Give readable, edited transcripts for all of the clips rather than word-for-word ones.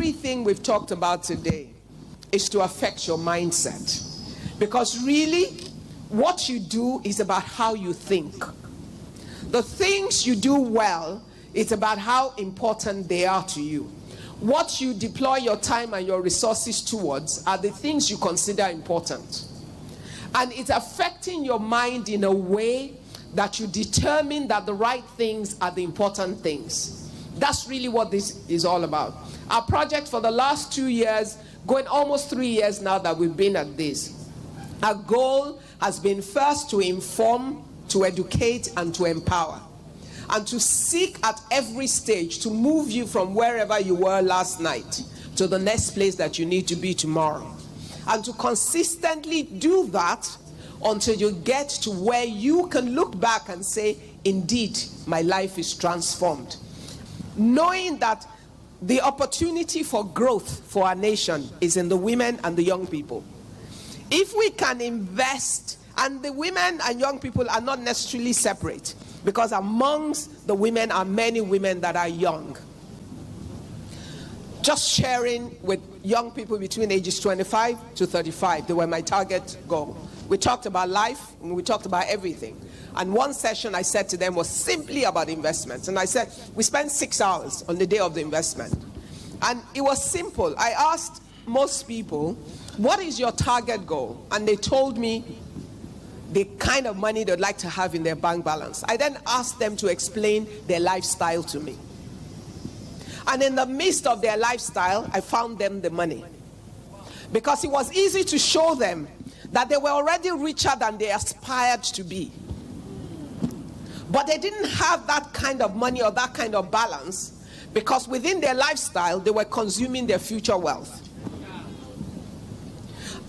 everything we've talked about today is to affect your mindset. Because really, what you do is about how you think. The things you do well, it's about how important they are to you. What you deploy your time and your resources towards are the things you consider important. And it's affecting your mind in a way that you determine that the right things are the important things. That's really what this is all about. Our project for the last 2 years, going almost 3 years now that we've been at this, our goal has been first to inform, to educate, and to empower. And to seek at every stage to move you from wherever you were last night to the next place that you need to be tomorrow. And to consistently do that until you get to where you can look back and say, indeed, my life is transformed. Knowing that the opportunity for growth for our nation is in the women and the young people. If we can invest, and the women and young people are not necessarily separate, because amongst the women are many women that are young. Just sharing with young people between ages 25 to 35, they were my target goal. We talked about life, and we talked about everything. And one session I said to them was simply about investments. And I said, we spent 6 hours on the day of the investment. And it was simple. I asked most people, what is your target goal? And they told me the kind of money they'd like to have in their bank balance. I then asked them to explain their lifestyle to me. And in the midst of their lifestyle, I found them the money. Because it was easy to show them that they were already richer than they aspired to be. But they didn't have that kind of money or that kind of balance, because within their lifestyle, they were consuming their future wealth.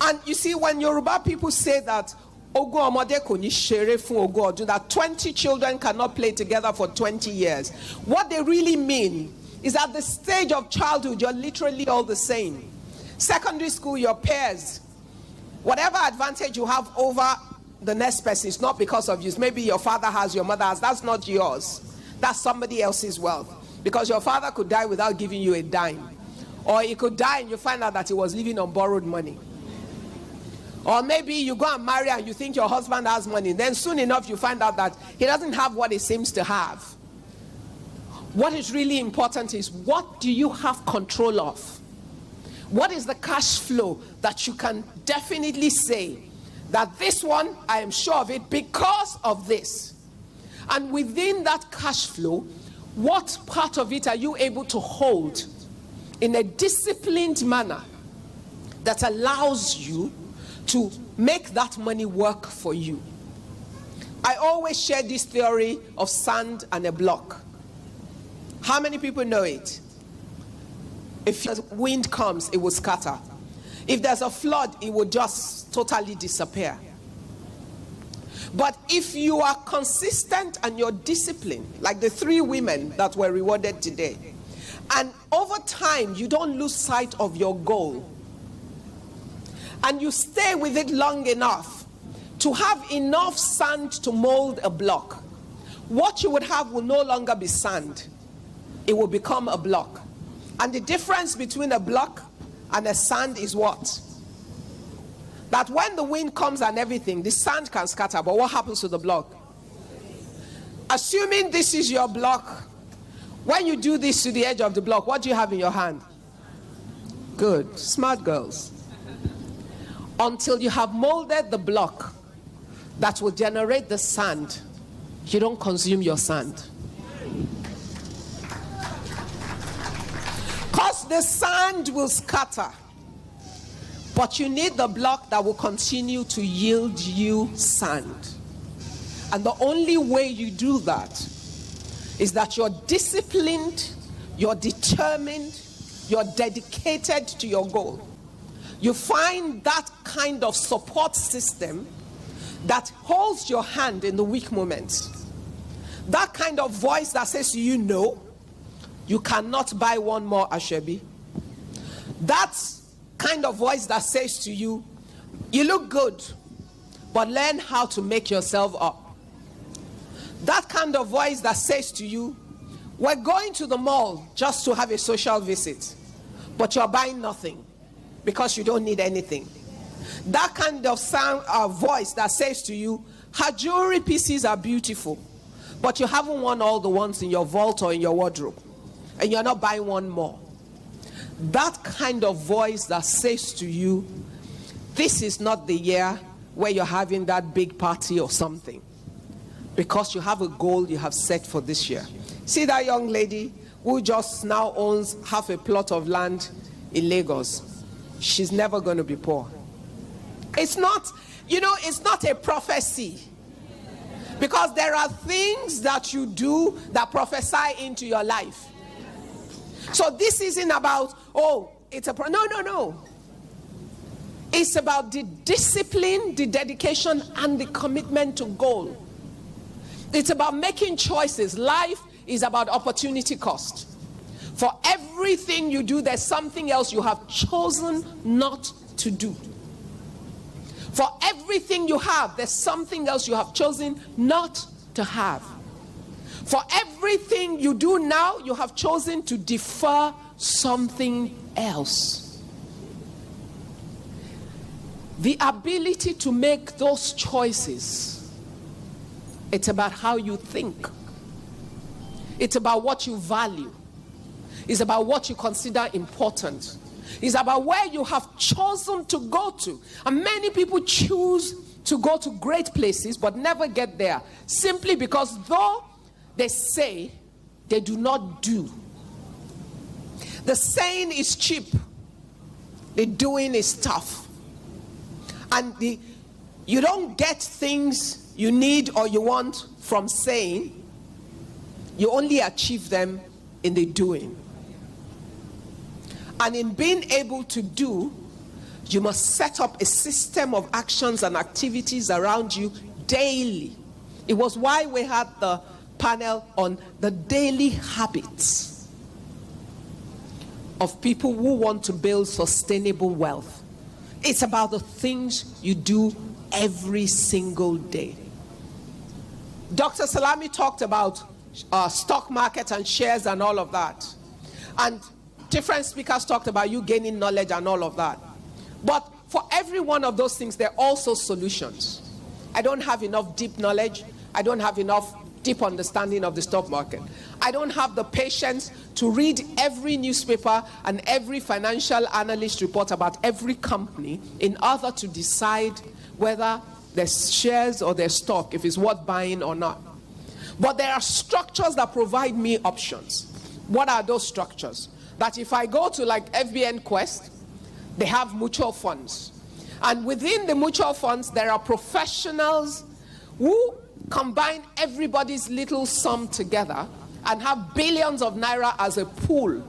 And you see, when Yoruba people say that, that 20 children cannot play together for 20 years, what they really mean is at the stage of childhood, you're literally all the same. Secondary school, your peers, whatever advantage you have over the next person is not because of you. Maybe your father has, your mother has. That's not yours. That's somebody else's wealth. Because your father could die without giving you a dime. Or he could die and you find out that he was living on borrowed money. Or maybe you go and marry and you think your husband has money. Then soon enough you find out that he doesn't have what he seems to have. What is really important is, what do you have control of? What is the cash flow that you can definitely say that this one, I am sure of it because of this? And within that cash flow, what part of it are you able to hold in a disciplined manner that allows you to make that money work for you? I always share this theory of sand and a block. How many people know it? If the wind comes, it will scatter. If there's a flood, it will just totally disappear. But if you are consistent and you're disciplined, like the 3 women that were rewarded today, and over time you don't lose sight of your goal, and you stay with it long enough to have enough sand to mold a block, what you would have will no longer be sand. It will become a block. And the difference between a block and a sand is what? That when the wind comes and everything, the sand can scatter, but what happens to the block? Assuming this is your block, when you do this to the edge of the block, what do you have in your hand? Good, smart girls. Until you have molded the block that will generate the sand, you don't consume your sand. Because the sand will scatter. But you need the block that will continue to yield you sand. And the only way you do that is that you're disciplined, you're determined, you're dedicated to your goal. You find that kind of support system that holds your hand in the weak moments. That kind of voice that says to you, no, you cannot buy one more Ashebi. That kind of voice that says to you, you look good, but learn how to make yourself up. That kind of voice that says to you, we're going to the mall just to have a social visit, but you're buying nothing because you don't need anything. That kind of sound, voice that says to you, her jewelry pieces are beautiful, but you haven't worn all the ones in your vault or in your wardrobe, and you're not buying one more. That kind of voice that says to you, this is not the year where you're having that big party or something, because you have a goal you have set for this year. See that young lady who just now owns half a plot of land in Lagos? She's never going to be poor. It's not, it's not a prophecy. Because there are things that you do that prophesy into your life. So this isn't about, no. It's about the discipline, the dedication, and the commitment to goal. It's about making choices. Life is about opportunity cost. For everything you do, there's something else you have chosen not to do. For everything you have, there's something else you have chosen not to have. For everything you do now, you have chosen to defer something else. The ability to make those choices, it's about how you think. It's about what you value. It's about what you consider important. It's about where you have chosen to go to. And many people choose to go to great places but never get there, simply because though they say, they do not do. The saying is cheap. The doing is tough. And you don't get things you need or you want from saying. You only achieve them in the doing. And in being able to do, you must set up a system of actions and activities around you daily. It was why we had the panel on the daily habits of people who want to build sustainable wealth. It's about the things you do every single day. Dr. Salami talked about stock market and shares and all of that. And different speakers talked about you gaining knowledge and all of that. But for every one of those things, there are also solutions. I don't have enough deep knowledge. I don't have enough deep understanding of the stock market. I don't have the patience to read every newspaper and every financial analyst report about every company in order to decide whether their shares or their stock, if it's worth buying or not. But there are structures that provide me options. What are those structures? That if I go to like FBN Quest, they have mutual funds. And within the mutual funds, there are professionals who combine everybody's little sum together and have billions of naira as a pool.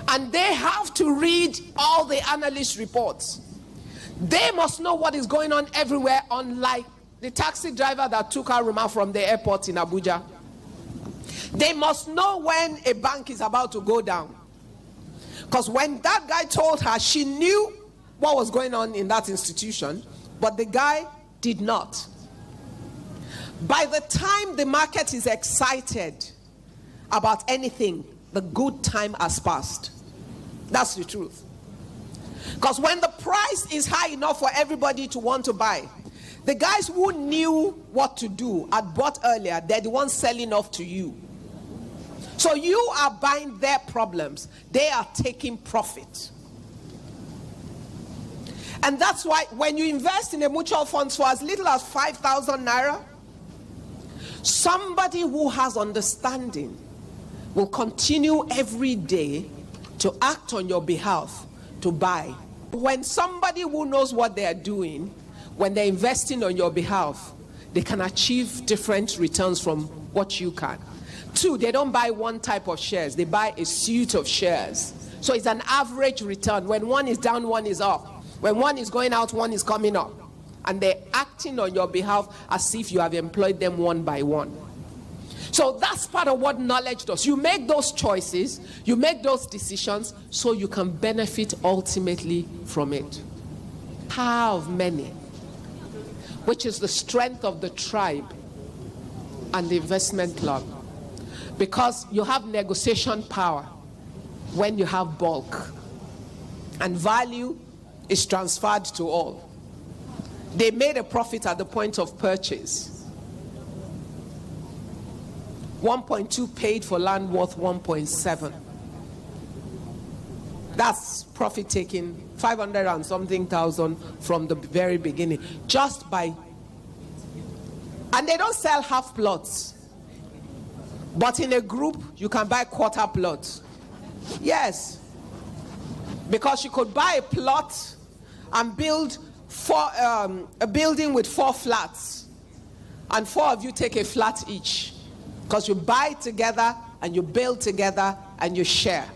And they have to read all the analyst reports. They must know what is going on everywhere, unlike the taxi driver that took Aruma from the airport in Abuja. They must know when a bank is about to go down. Because when that guy told her, she knew what was going on in that institution, but the guy did not. By the time the market is excited about anything, the good time has passed. That's the truth. Because when the price is high enough for everybody to want to buy, the guys who knew what to do had bought earlier, they're the ones selling off to you. So you are buying their problems. They are taking profit. And that's why when you invest in a mutual fund for as little as 5,000 naira, somebody who has understanding will continue every day to act on your behalf to buy. When somebody who knows what they are doing, when they're investing on your behalf, they can achieve different returns from what you can. Two, they don't buy one type of shares, they buy a suite of shares. So it's an average return. When one is down, one is up. When one is going out, one is coming up. And they're acting on your behalf as if you have employed them one by one. So that's part of what knowledge does. You make those choices, you make those decisions, so you can benefit ultimately from it. Have many, which is the strength of the tribe and the investment club. Because you have negotiation power. when you have bulk, and value is transferred to all. They made a profit at the point of purchase. 1.2 paid for land worth 1.7. That's profit taking 500 and something thousand from the very beginning, just by. And they don't sell half plots, but in a group you can buy quarter plots. Yes, because you could buy a plot and build a building with 4 flats, and 4 of you take a flat each, because you buy together and you build together and you share.